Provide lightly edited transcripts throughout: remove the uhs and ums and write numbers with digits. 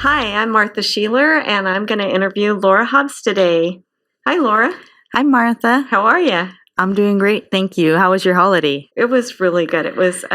Hi, I'm Martha Scheeler, and I'm going to interview Laura Hobbs today. Hi, Laura. Hi, Martha. How are you? I'm doing great, thank you. How was your holiday? It was really good. It was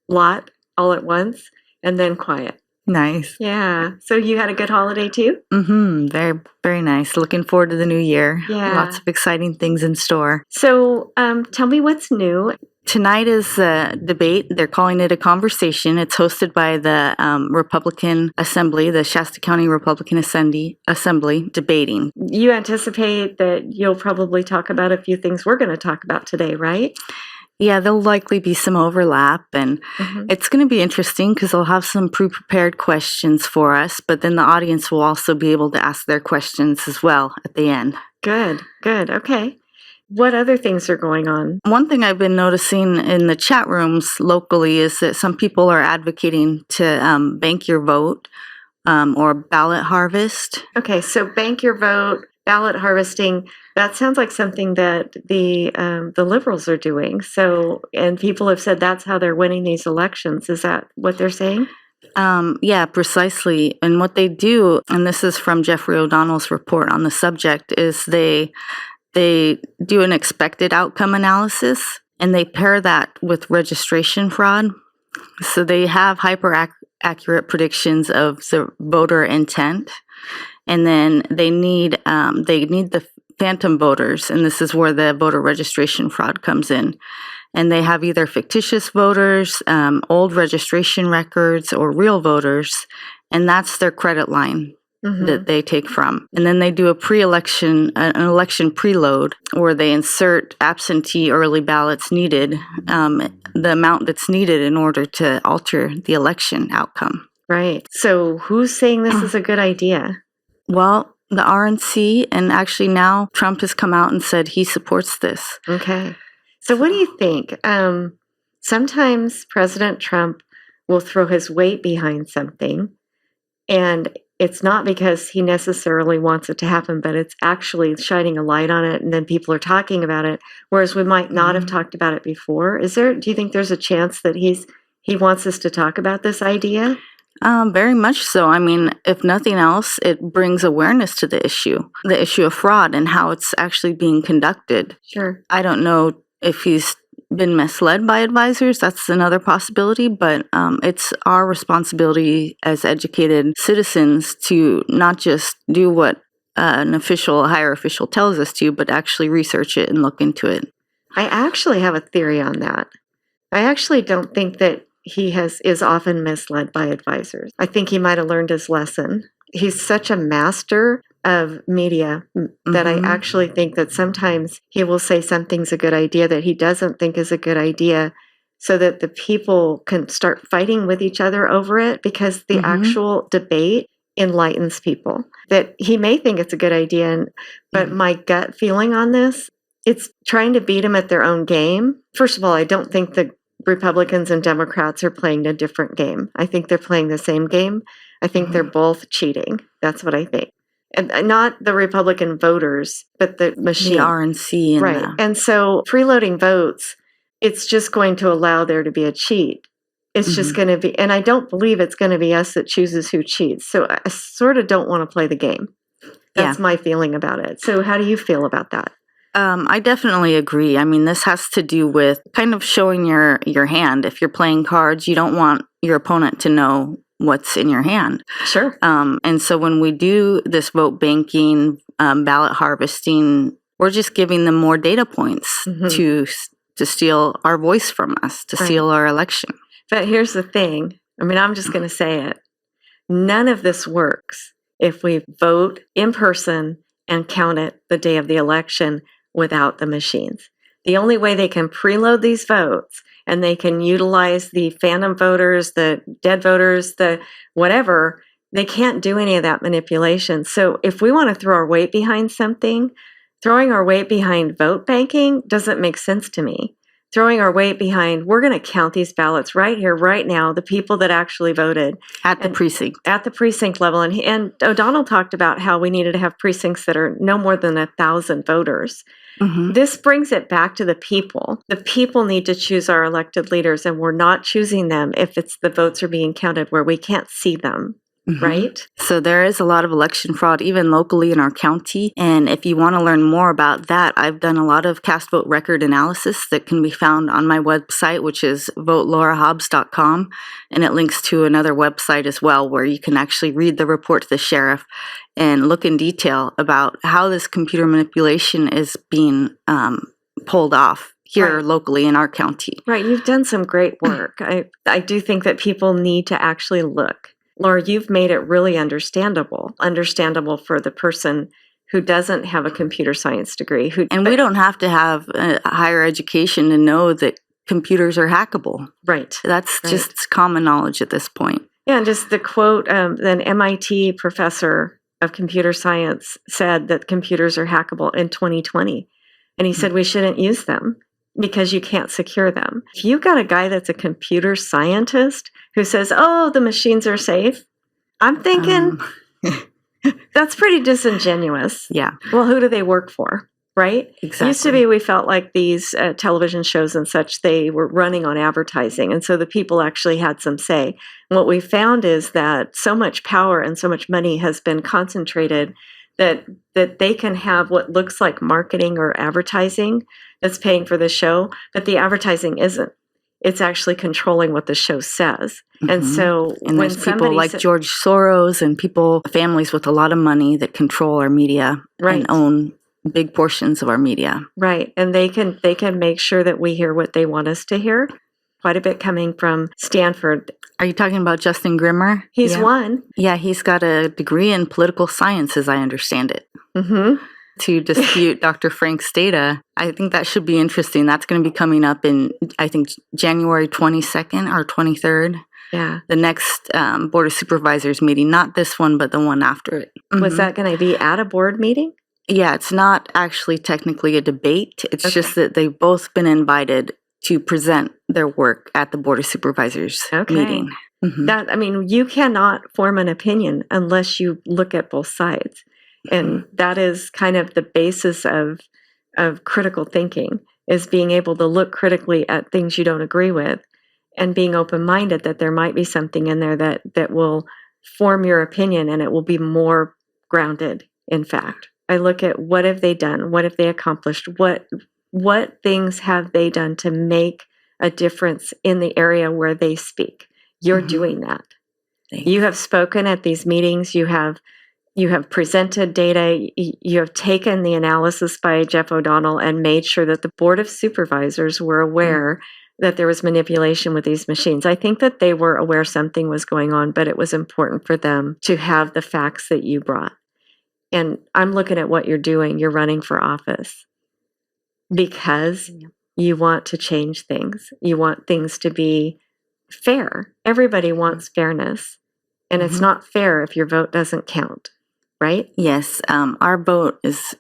lot all at once and then quiet. Nice. Yeah. So you had a good holiday too? Very, very nice. Looking forward to the new year. Yeah. Lots of exciting things in store. So tell me what's new. Tonight is a debate. They're calling it a conversation. It's hosted by the Republican Assembly, the Shasta County Republican Assembly, debating. You anticipate that you'll probably talk about a few things we're going to talk about today, right? Yeah, there'll likely be some overlap, and it's going to be interesting because they'll have some pre-prepared questions for us, but then the audience will also be able to ask their questions as well at the end. Good. Okay. What other things are going on? One thing I've been noticing in the chat rooms locally is that some people are advocating to bank your vote or ballot harvest. Okay, so bank your vote, ballot harvesting. That sounds like something that the liberals are doing. So, and people have said that's how they're winning these elections. Is that what they're saying? Yeah, precisely. And what they do, and this is from Jeffrey O'Donnell's report on the subject, is they do an expected outcome analysis, and they pair that with registration fraud. So they have accurate predictions of the voter intent, and then they need the phantom voters, and this is where the voter registration fraud comes in. And they have either fictitious voters, old registration records, or real voters, and that's their credit line that they take from. And then they do an election preload where they insert absentee early ballots needed, the amount that's needed in order to alter the election outcome. Right. So who's saying this is a good idea? Well, the RNC, and actually now Trump has come out and said he supports this. Okay. So what do you think? Sometimes President Trump will throw his weight behind something, and it's not because he necessarily wants it to happen, but it's actually shining a light on it, and then people are talking about it, whereas we might not have talked about it before. Do you think there's a chance that he wants us to talk about this idea? Very much so. I mean, if nothing else, it brings awareness to the issue of fraud and how it's actually being conducted. Sure. I don't know if he's been misled by advisors. That's another possibility, but it's our responsibility as educated citizens to not just do what a higher official tells us to, but actually research it and look into it. I actually have a theory on that. I actually don't think that he is often misled by advisors. I think he might have learned his lesson. He's such a master of media that I actually think that sometimes he will say something's a good idea that he doesn't think is a good idea, so that the people can start fighting with each other over it, because the actual debate enlightens people. That he may think it's a good idea, but my gut feeling on this, it's trying to beat them at their own game. First of all, I don't think the Republicans and Democrats are playing a different game. I think they're playing the same game. I think they're both cheating. That's what I think. And not the Republican voters, but the machine. The RNC. And right. And so preloading votes, it's just going to allow there to be a cheat. It's just going to be, and I don't believe it's going to be us that chooses who cheats. So I sort of don't want to play the game. That's my feeling about it. So how do you feel about that? I definitely agree. I mean, this has to do with kind of showing your hand. If you're playing cards, you don't want your opponent to know what's in your hand. Sure. And so when we do this vote banking, ballot harvesting, we're just giving them more data points to steal our voice from us, to steal our election. But here's the thing. I mean, I'm just going to say it. None of this works if we vote in person and count it the day of the election without the machines. The only way they can preload these votes and they can utilize the phantom voters, the dead voters, the whatever, they can't do any of that manipulation. So if we want to throw our weight behind something, throwing our weight behind vote banking doesn't make sense to me. Throwing our weight behind, we're going to count these ballots right here, right now, the people that actually voted. At the precinct. At the precinct level. And O'Donnell talked about how we needed to have precincts that are no more than 1,000 voters. This brings it back to the people. The people need to choose our elected leaders, and we're not choosing them if the votes are being counted where we can't see them. right? So there is a lot of election fraud, even locally in our county. And if you want to learn more about that, I've done a lot of cast vote record analysis that can be found on my website, which is votelaurahobbs.com. And it links to another website as well, where you can actually read the report to the sheriff and look in detail about how this computer manipulation is being pulled off here locally in our county. Right. You've done some great work. I do think that people need to actually look. Laura, you've made it really understandable for the person who doesn't have a computer science degree. And we don't have to have a higher education to know that computers are hackable. Right. That's just common knowledge at this point. Yeah, and just the quote, an MIT professor of computer science said that computers are hackable in 2020. And he said we shouldn't use them because you can't secure them. If you've got a guy that's a computer scientist who says, oh, the machines are safe, I'm thinking that's pretty disingenuous. Yeah. Well, who do they work for, right? Exactly. It used to be we felt like these television shows and such, they were running on advertising, and so the people actually had some say. And what we found is that so much power and so much money has been concentrated that they can have what looks like marketing or advertising that's paying for the show, but the advertising isn't. It's actually controlling what the show says. And so and there's people like George Soros and families with a lot of money that control our media and own big portions of our media. Right. And they can make sure that we hear what they want us to hear. Quite a bit coming from Stanford. Are you talking about Justin Grimmer? He's one. Yeah, he's got a degree in political science, as I understand it. To dispute Dr. Frank's data. I think that should be interesting. That's going to be coming up in, I think, January 22nd or 23rd. Yeah. The next Board of Supervisors meeting. Not this one, but the one after it. Was that going to be at a board meeting? Yeah, it's not actually technically a debate. It's just that they've both been invited to present their work at the Board of Supervisors meeting. You cannot form an opinion unless you look at both sides. And that is kind of the basis of critical thinking, is being able to look critically at things you don't agree with and being open-minded that there might be something in there that will form your opinion, and it will be more grounded in fact. I look at what have they done? What have they accomplished? What things have they done to make a difference in the area where they speak? You're doing that. You have spoken at these meetings. You have presented data. You have taken the analysis by Jeff O'Donnell and made sure that the Board of Supervisors were aware that there was manipulation with these machines. I think that they were aware something was going on, but it was important for them to have the facts that you brought. And I'm looking at what you're doing. You're running for office because you want to change things. You want things to be fair. Everybody wants fairness. And it's not fair if your vote doesn't count, right? Yes. Our vote is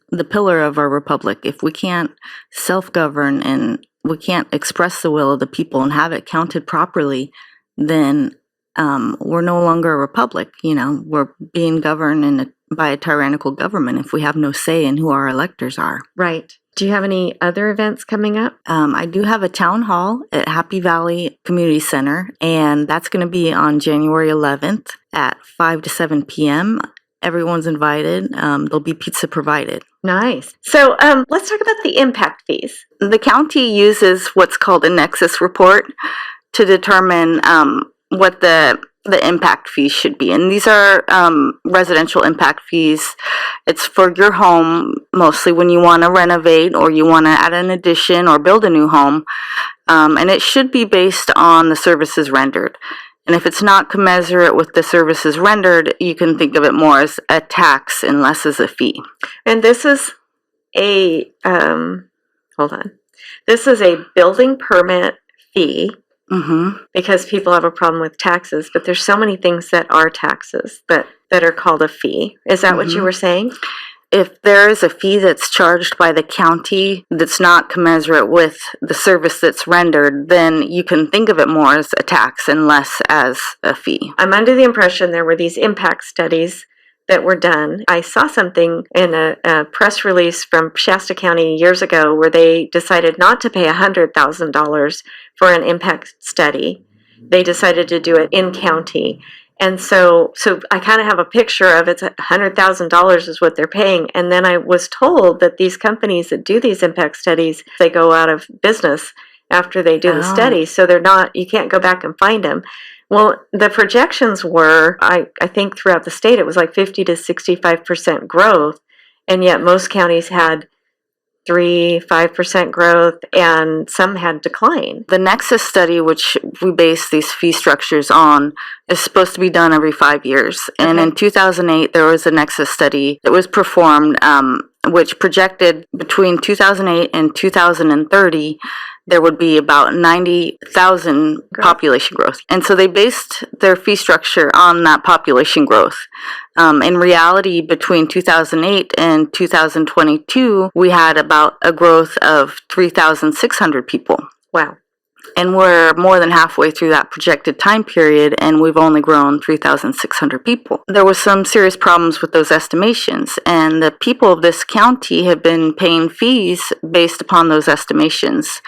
the pillar of our republic. If we can't self-govern and we can't express the will of the people and have it counted properly, then we're no longer a republic. We're being governed by a tyrannical government if we have no say in who our electors are. Right. Do you have any other events coming up? I do have a town hall at Happy Valley Community Center, and that's going to be on January 11th at 5 to 7 p.m. Everyone's invited. There'll be pizza provided. Nice. So let's talk about the impact fees. The county uses what's called a nexus report to determine what the impact fees should be. And these are residential impact fees. It's for your home, mostly when you want to renovate or you want to add an addition or build a new home. And it should be based on the services rendered. And if it's not commensurate with the services rendered, you can think of it more as a tax and less as a fee. And this is this is a building permit fee. Because people have a problem with taxes, but there's so many things that are taxes that are called a fee. Is that what you were saying? If there is a fee that's charged by the county that's not commensurate with the service that's rendered, then you can think of it more as a tax and less as a fee. I'm under the impression there were these impact studies that were done. I saw something in a press release from Shasta County years ago where they decided not to pay $100,000 for an impact study. They decided to do it in county. And so I kind of have a picture of it's $100,000 is what they're paying. And then I was told that these companies that do these impact studies, they go out of business after they do the study. So you can't go back and find them. Well, the projections were, I think throughout the state, it was like 50 to 65% growth. And yet most counties had 3-5% growth, and some had decline. The Nexus study, which we base these fee structures on, is supposed to be done every 5 years. And in 2008, there was a Nexus study that was performed, which projected between 2008 and 2030, there would be about 90,000 population growth. And so they based their fee structure on that population growth. In reality, between 2008 and 2022, we had about a growth of 3,600 people. Wow. And we're more than halfway through that projected time period, and we've only grown 3,600 people. There was some serious problems with those estimations, and the people of this county have been paying fees based upon those estimations,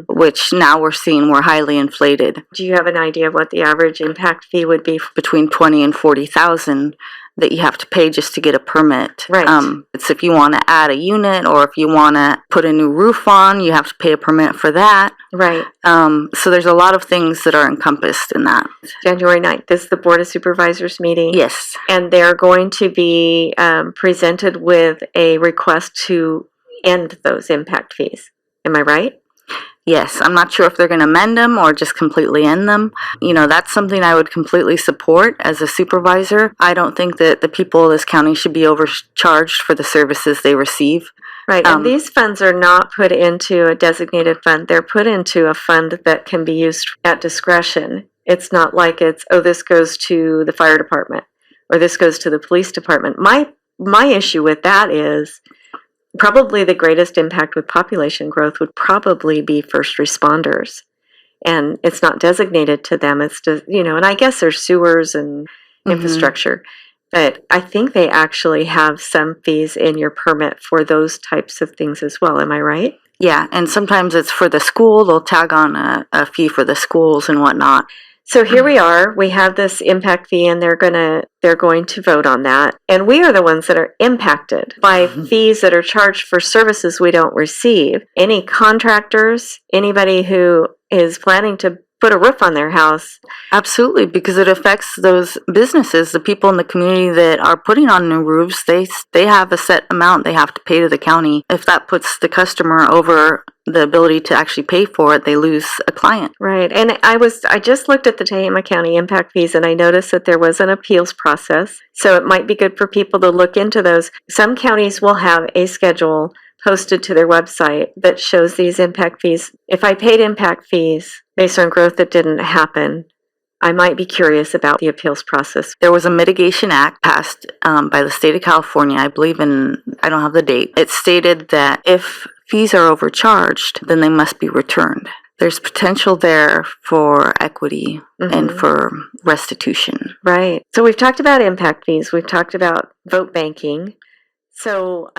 which now we're seeing were highly inflated. Do you have an idea of what the average impact fee would be? Between $20,000 and $40,000 that you have to pay just to get a permit. Right. It's if you want to add a unit or if you want to put a new roof on, you have to pay a permit for that. Right. So there's a lot of things that are encompassed in that. January 9th is the Board of Supervisors meeting. Yes. And they're going to be presented with a request to end those impact fees. Am I right? Yes, I'm not sure if they're going to amend them or just completely end them. That's something I would completely support as a supervisor. I don't think that the people of this county should be overcharged for the services they receive. Right, and these funds are not put into a designated fund. They're put into a fund that can be used at discretion. It's not like this goes to the fire department or this goes to the police department. My issue with that is probably the greatest impact with population growth would probably be first responders. And it's not designated to them. It's just, and I guess there's sewers and infrastructure. But I think they actually have some fees in your permit for those types of things as well. Am I right? Yeah, and sometimes it's for the school. They'll tag on a fee for the schools and whatnot. So here we are. We have this impact fee, and they're going to vote on that. And we are the ones that are impacted by fees that are charged for services we don't receive. Any contractors, anybody who is planning to put a roof on their house. Absolutely, because it affects those businesses, the people in the community that are putting on new roofs. They have a set amount they have to pay to the county. If that puts the customer over the ability to actually pay for it, they lose a client. Right. And I just looked at the Tehama County impact fees, and I noticed that there was an appeals process. So it might be good for people to look into those. Some counties will have a schedule posted to their website that shows these impact fees. If I paid impact fees based on growth that didn't happen, I might be curious about the appeals process. There was a mitigation act passed by the state of California, I believe I don't have the date. It stated that if fees are overcharged, then they must be returned. There's potential there for equity and for restitution. Right. So we've talked about impact fees. We've talked about vote banking. So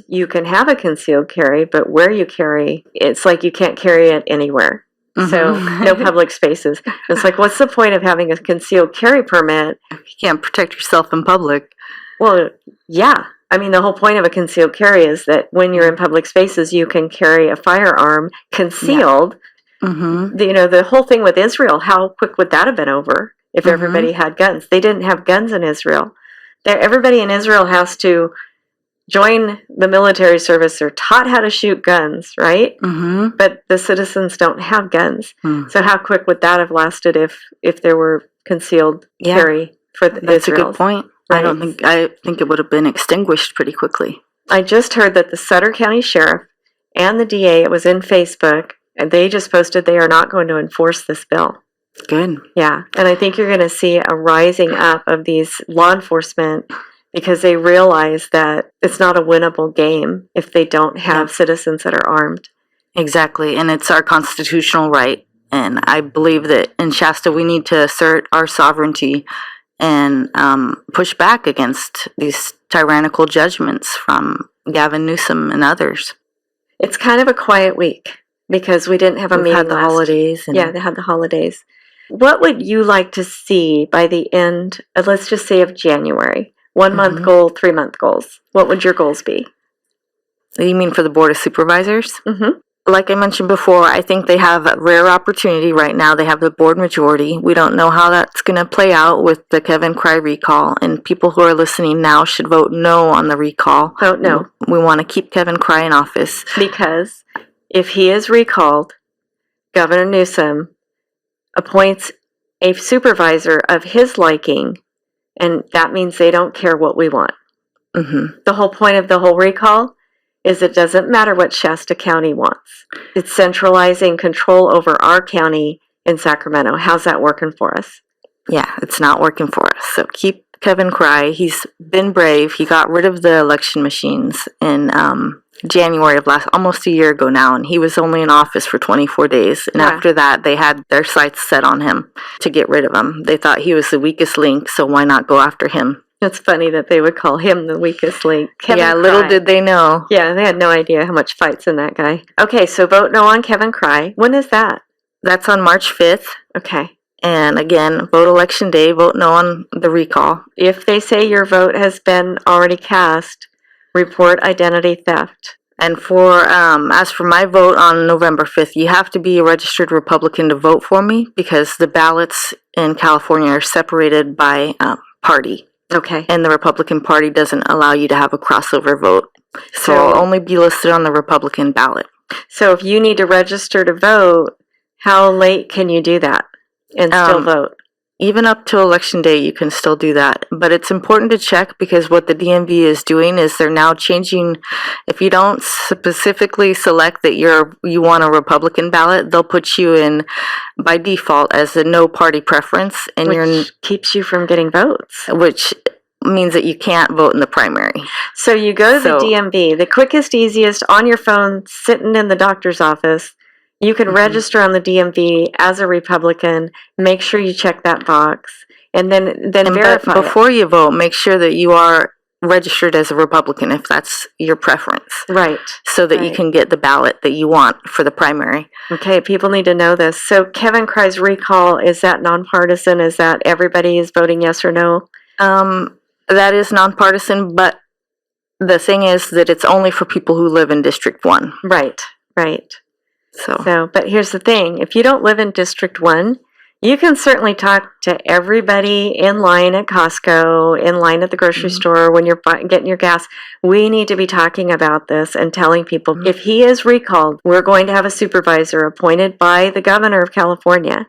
you can have a concealed carry, but where you carry, it's like you can't carry it anywhere. So no public spaces. It's like, what's the point of having a concealed carry permit? You can't protect yourself in public. Well, yeah. I mean, the whole point of a concealed carry is that when you're in public spaces, you can carry a firearm concealed. Yeah. The whole thing with Israel, how quick would that have been over if everybody had guns? They didn't have guns in Israel. Everybody in Israel has to join the military service. They're taught how to shoot guns, right? But the citizens don't have guns. So how quick would that have lasted if there were concealed carry for Israel? That's a good point. Right. I think it would have been extinguished pretty quickly. I just heard that the Sutter County Sheriff and the DA, it was in Facebook, and they just posted they are not going to enforce this bill. Good. Yeah, and I think you're going to see a rising up of these law enforcement because they realize that it's not a winnable game if they don't have citizens that are armed. Exactly, and it's our constitutional right. And I believe that in Shasta we need to assert our sovereignty and push back against these tyrannical judgments from Gavin Newsom and others. It's kind of a quiet week. because we didn't have a We've meeting had the holidays. And Yeah, they had the holidays. What would you like to see by the end, let's just say, of January? 1 month goal, 3 month goals. What would your goals be? You mean for the Board of Supervisors? Mm-hmm. Like I mentioned before, I think they have a rare opportunity right now. They have the board majority. We don't know how that's going to play out with the Kevin Cry recall, and people who are listening now should vote no on the recall. Vote no. We want to keep Kevin Cry in office. Because if he is recalled, Governor Newsom appoints a supervisor of his liking, and that means they don't care what we want. Mm-hmm. The whole point of the whole recall is it doesn't matter what Shasta County wants. It's centralizing control over our county in Sacramento. How's that working for us? Yeah, it's not working for us. So keep Kevin Cry. He's been brave. He got rid of the election machines in January of almost a year ago now, and he was only in office for 24 days. And after that, they had their sights set on him to get rid of him. They thought he was the weakest link, so why not go after him? It's funny that they would call him the weakest link. Kevin Cry. Little did they know. Yeah, they had no idea how much fight's in that guy. Okay, so vote no on Kevin Cry. When is that? That's on March 5th. Okay. And again, vote election day, vote no on the recall. If they say your vote has been already cast, report identity theft. And as for my vote on November 5th, you have to be a registered Republican to vote for me because the ballots in California are separated by party. Okay. And the Republican Party doesn't allow you to have a crossover vote. So I'll only be listed on the Republican ballot. So if you need to register to vote, how late can you do that and still vote? Even up to election day, you can still do that. But it's important to check because what the DMV is doing is they're now changing. If you don't specifically select that you want a Republican ballot, they'll put you in by default as a no party preference, and which keeps you from getting votes. Which means that you can't vote in the primary. So you go to the DMV, the quickest, easiest, on your phone, sitting in the doctor's office. You can register on the DMV as a Republican. Make sure you check that box, and then verify. But before you vote, make sure that you are registered as a Republican if that's your preference. Right. So that you can get the ballot that you want for the primary. Okay, people need to know this. So Kevin Cry's recall, is that nonpartisan? Is that everybody is voting yes or no? That is nonpartisan, but the thing is that it's only for people who live in District 1. Right. So, but here's the thing. If you don't live in District 1, you can certainly talk to everybody in line at Costco, in line at the grocery store, when you're getting your gas. We need to be talking about this and telling people, if he is recalled, we're going to have a supervisor appointed by the governor of California.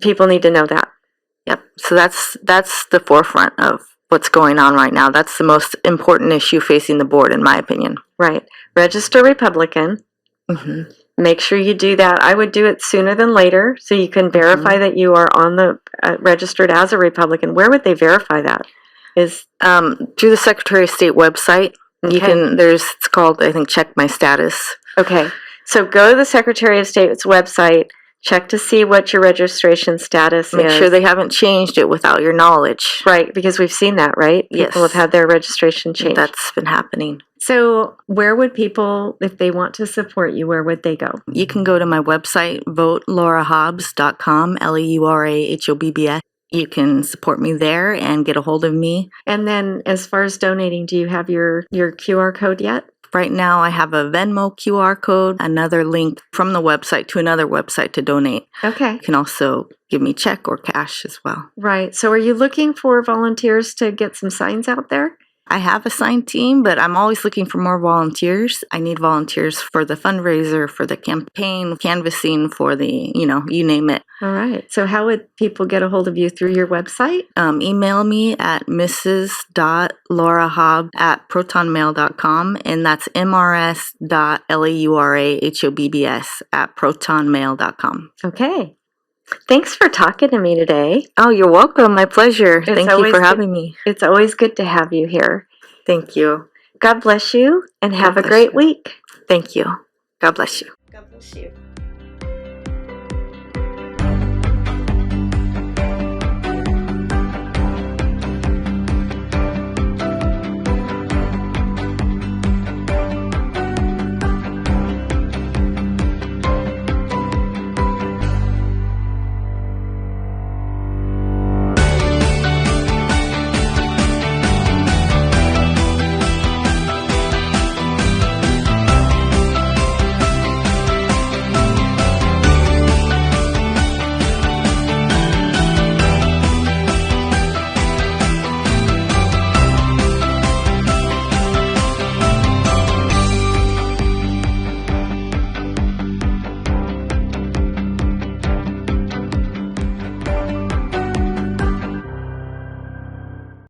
People need to know that. Yep. So that's the forefront of what's going on right now. That's the most important issue facing the board, in my opinion. Right. Register Republican. Make sure you do that. I would do it sooner than later so you can verify that you are on the registered as a Republican. Where would they verify that? Is through the Secretary of State website. Okay. It's called, I think, Check My Status. Okay. So go to the Secretary of State's website, check to see what your registration status is. Make sure they haven't changed it without your knowledge. Right, because we've seen that, right? Yes. People have had their registration changed. That's been happening. So where would people, if they want to support you, where would they go? You can go to my website, votelaurahobbs.com, LauraHobbs. You can support me there and get a hold of me. And then as far as donating, do you have your QR code yet? Right now, I have a Venmo QR code, another link from the website to another website to donate. Okay. You can also give me check or cash as well. Right. So are you looking for volunteers to get some signs out there? I have a sign team, but I'm always looking for more volunteers. I need volunteers for the fundraiser, for the campaign, canvassing, for the, you name it. All right. So how would people get a hold of you? Through your website? Email me at mrs.laurahobbs@protonmail.com, and that's mrs.laurahobbs@protonmail.com. Okay. Thanks for talking to me today. Oh, you're welcome. My pleasure. Thank you for having me. It's always good to have you here. Thank you. God bless you and have a great week. Thank you. God bless you. God bless you.